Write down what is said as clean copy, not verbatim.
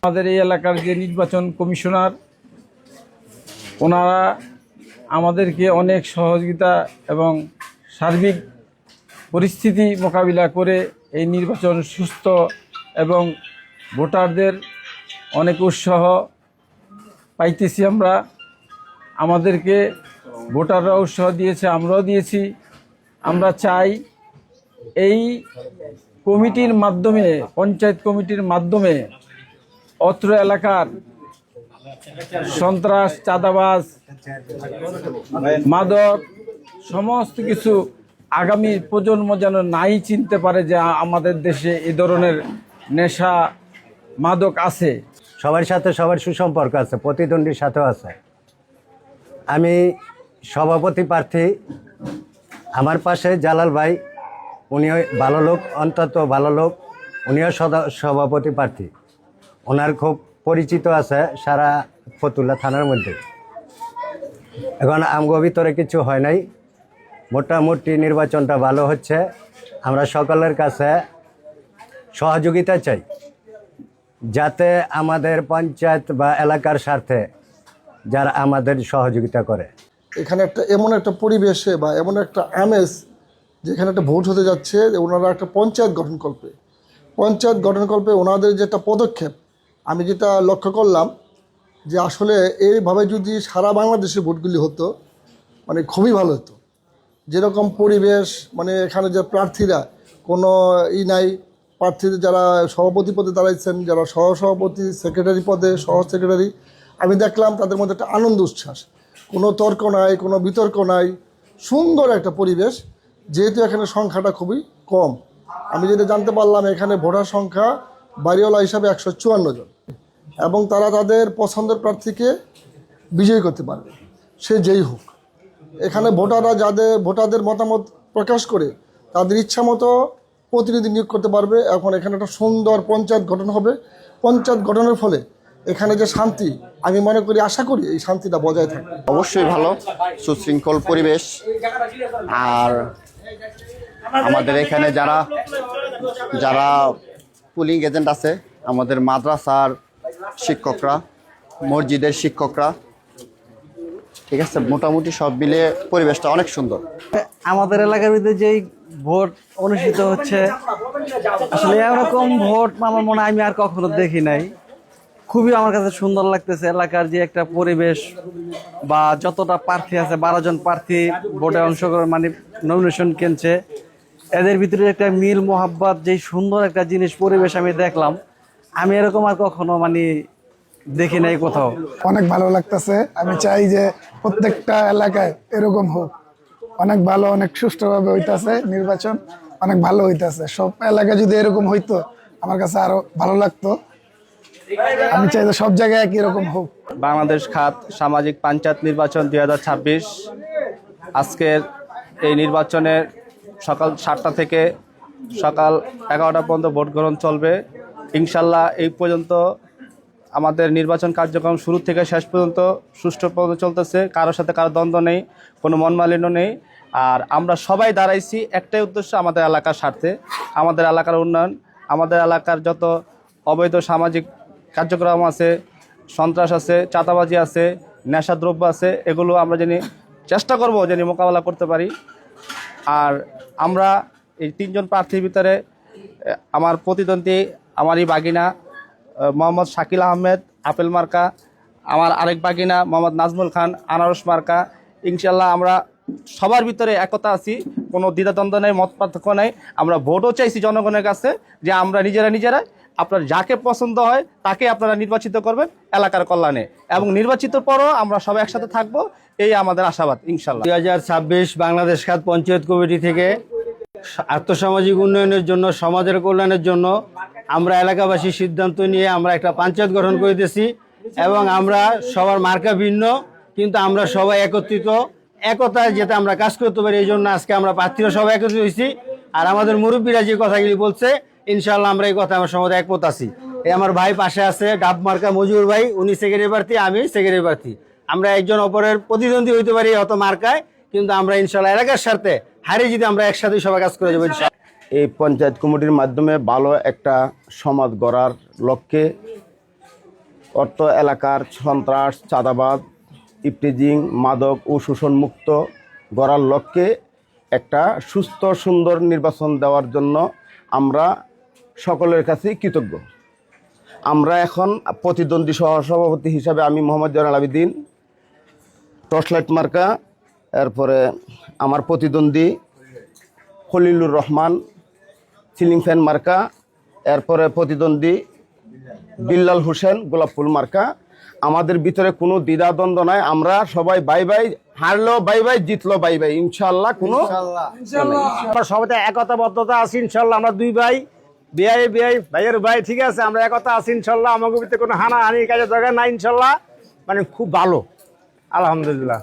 আমাদের এই এলাকার যে নির্বাচন কমিশনার, ওনারা আমাদেরকে অনেক সহযোগিতা এবং সার্বিক পরিস্থিতি মোকাবিলা করে এই নির্বাচন সুস্থ এবং ভোটারদের অনেক উৎসাহ পাইতেছি। আমাদেরকে ভোটাররা উৎসাহ দিয়েছে, আমরাও দিয়েছি। আমরা চাই এই কমিটির মাধ্যমে, পঞ্চায়েত কমিটির মাধ্যমে অত্র এলাকার সন্ত্রাস, চাঁদাবাজ, মাদক সমস্ত কিছু আগামী প্রজন্ম যেন নাই চিনতে পারে যে আমাদের দেশে এই ধরনের নেশা মাদক আছে। সবার সাথে সবার সুসম্পর্ক আছে, প্রতিদ্বন্দ্বীর সাথেও আছে। আমি সভাপতি প্রার্থী, আমার পাশে জালাল ভাই, উনিও ভালো লোক, অন্তত ভালো লোক, উনিও সভাপতি প্রার্থী। ওনার খুব পরিচিত আছে সারা ফতুল্লা থানার মধ্যে। এখন আমগো ভিতরে কিছু হয় নাই, মোটামুটি নির্বাচনটা ভালো হচ্ছে। আমরা সকলের কাছে সহযোগিতা চাই, যাতে আমাদের পঞ্চায়েত বা এলাকার স্বার্থে যারা আমাদের সহযোগিতা করে। এখানে এমন একটা পরিবেশে বা এমন একটা আমেজ, যেখানে একটা ভোট হতে যাচ্ছে, ওনারা একটা পঞ্চায়েত গঠনকল্পে ওনাদের যেটা পদক্ষেপ, আমি যেটা লক্ষ্য করলাম যে আসলে এইভাবে যদি সারা বাংলাদেশে ভোটগুলি হতো, মানে খুবই ভালো হতো। যেরকম পরিবেশ, মানে এখানে যে প্রার্থীরা কোনো নাই, প্রার্থীদের যারা সভাপতি পদে দাঁড়াইছেন, যারা সহসভাপতি, সেক্রেটারি পদে, সহ সেক্রেটারি, আমি দেখলাম তাদের মধ্যে একটা আনন্দ উচ্ছ্বাস, কোনো তর্ক নাই, কোনো বিতর্ক নাই, সুন্দর একটা পরিবেশ। যেহেতু এখানে সংখ্যাটা খুবই কম, আমি যেটা জানতে পারলাম এখানে ভোটার সংখ্যা বাড়িওয়ালা হিসাবে 154 জন, এবং তারা তাদের পছন্দের প্রার্থীকে বিজয়ী করতে পারবে, সে যেই হোক। এখানে ভোটারদের মতামত প্রকাশ করে তাদের ইচ্ছা মতো প্রতিনিধি নিয়োগ করতে পারবে। এখন এখানে একটা সুন্দর পঞ্চায়েত গঠন হবে। পঞ্চায়েত গঠনের ফলে এখানে যে শান্তি, আমি মনে করি, আশা করি এই শান্তিটা বজায় থাকবে। অবশ্যই ভালো, সুশৃঙ্খল পরিবেশ। আর আমাদের এখানে যারা পুলিং এজেন্ট আছে, আমাদের মাদ্রাসার শিক্ষকরা, মসজিদের শিক্ষকরা, ঠিক আছে, মোটামুটি সব মিলে পরিবেশটা অনেক সুন্দর। আমাদের এলাকার ভিতরে যেই ভোট অনুষ্ঠিত হচ্ছে, আসলে এরকম ভোট আমার মনে হয় আমি আর কখনো দেখি নাই। খুবই আমার কাছে সুন্দর লাগতেছে। এলাকার যে একটা পরিবেশ, বা যতটা প্রার্থী আছে, 12 জন প্রার্থী ভোটে অংশগ্রহণ, মানে নমিনেশন কিনছে, এদের ভিতরে একটা মিল মোহাব্বত, যেই সুন্দর একটা জিনিস পরিবেশ আমি দেখলাম, আমি এরকম আর কখনো দেখি নাই কোথাও। অনেক ভালো লাগতেছে। আমি চাই যে প্রত্যেকটা এলাকায় এরকম হোক। অনেক ভালো, অনেক সুষ্ঠুভাবে হইতাছে নির্বাচন, অনেক ভালো হইতাছে। সব এলাকায় যদি এরকম হইতো আমার কাছে আরো ভালো লাগতো। আমি চাই যে সব জায়গায় একই রকম হোক। বাংলাদেশ খাত সামাজিক পঞ্চায়েত নির্বাচন 2026, আজকের এই নির্বাচনের সকাল 7টা থেকে সকাল 11টা পর্যন্ত ভোট গ্রহণ চলবে। ইনশাল্লাহ এই পর্যন্ত আমাদের নির্বাচন কার্যক্রম শুরু থেকে শেষ পর্যন্ত সুষ্ঠুভাবে চলতেছে। কারোর সাথে কারো দ্বন্দ্ব নেই, কোনো মনমালিন্য নেই। আর আমরা সবাই দাঁড়াইছি একটাই উদ্দেশ্য, আমাদের এলাকার স্বার্থে, আমাদের এলাকার উন্নয়ন। আমাদের এলাকার যত অবৈধ সামাজিক কার্যক্রম আছে, সন্ত্রাস আছে, চাঁদাবাজি আছে, নেশাদ্রব্য আছে, এগুলো আমরা চেষ্টা করব মোকাবেলা করতে পারি। আর আমরা এই 3 জন প্রার্থীর ভিতরে আমার প্রতিদ্বন্দ্বী, আমারই বাগিনা মোহাম্মদ শাকিল আহমেদ আপেল মার্কা, আমার আরেক বাগিনা মোহাম্মদ নাজমুল খান আনারস মার্কা। ইনশাল্লাহ আমরা সবার ভিতরে একতা আছি, কোনো দ্বিধাদ্বন্দ্ব নেই, মত পার্থক্য নেই। আমরা ভোটও চাইছি জনগণের কাছে যে আমরা নিজেরা আপনার যাকে পছন্দ হয় তাকে আপনারা নির্বাচিত করবেন এলাকার কল্যাণে, এবং নির্বাচিত পরও আমরা সবাই একসাথে থাকবো, এই আমাদের আশাবাদ ইনশাল্লাহ। 2026 বাংলাদেশ খাত পঞ্চায়েত কমিটি থেকে আর্থসামাজিক উন্নয়নের জন্য, সমাজের কল্যাণের জন্য আমরা এলাকাবাসী সিদ্ধান্ত নিয়ে আমরা একটা পঞ্চায়েত গঠন করিতেছি, এবং আমরা সবার মার্কা ভিন্ন, কিন্তু আমরা সবাই একত্রিত, একতায় যাতে আমরা কাজ করতে পারি, এই জন্য আজকে আমরা প্রার্থীরা সবাই একত্রিত হয়েছি। আর আমাদের মুরব্বীরা যে কথাগুলি বলছে, ইনশাল্লাহ আমরা এই কথা আমার সমাজে একমত আছি। এই আমার ভাই পাশে আছে ডাব মার্কা মজুর ভাই, উনি সেক্রেটারি প্রার্থী, আমি সেক্রেটারি প্রার্থী। আমরা একজন অপরের প্রতিদ্বন্দ্বী হইতে পারি অত মার্কায়, কিন্তু আমরা ইনশাল্লাহ এলাকার স্বার্থে হারিয়ে যদি আমরা একসাথে সবাই কাজ করে যাবো। এই পঞ্চায়েত কমিটির মাধ্যমে ভালো একটা সমাজ গড়ার লক্ষ্যে অর্থ এলাকার সন্ত্রাস, চাঁদাবাদ, ইফটিজিং, মাদক ও শোষণমুক্ত গড়ার লক্ষ্যে একটা সুস্থ সুন্দর নির্বাচন দেওয়ার জন্য আমরা সকলের কাছেই কৃতজ্ঞ। আমরা এখন প্রতিদ্বন্দ্বী সহসভাপতি হিসাবে আমি মোহাম্মদ জয়নাল আবেদিন, টর্চলাইট মার্কা, এরপরে আমার প্রতিদ্বন্দ্বী খলিলুর রহমান, সিলিং ফ্যান মার্কা, এরপরে প্রতিদ্বন্দ্বী বিল্লাল হোসেন, গোলাপ ফুল মার্কা। আমাদের ভিতরে কোনো দ্বিধাদ্বন্দ্ব নাই, আমরা সবাই বাই বাই, হারলো বাই বাই, জিতলো বাই বাই, ইনশাল্লাহ। কোনো আমরা সবাই একতাবদ্ধতা আছি ইনশাল্লাহ। আমরা দুই ভাই, ভাইয়ের ভাই, ঠিক আছে, আমরা একতা আছি ইনশাল্লাহ। আমাদের ভিতরে কোনো হানাহানি কাজের দরকার নাই ইনশাল্লাহ। মানে খুব ভালো, আলহামদুলিল্লাহ।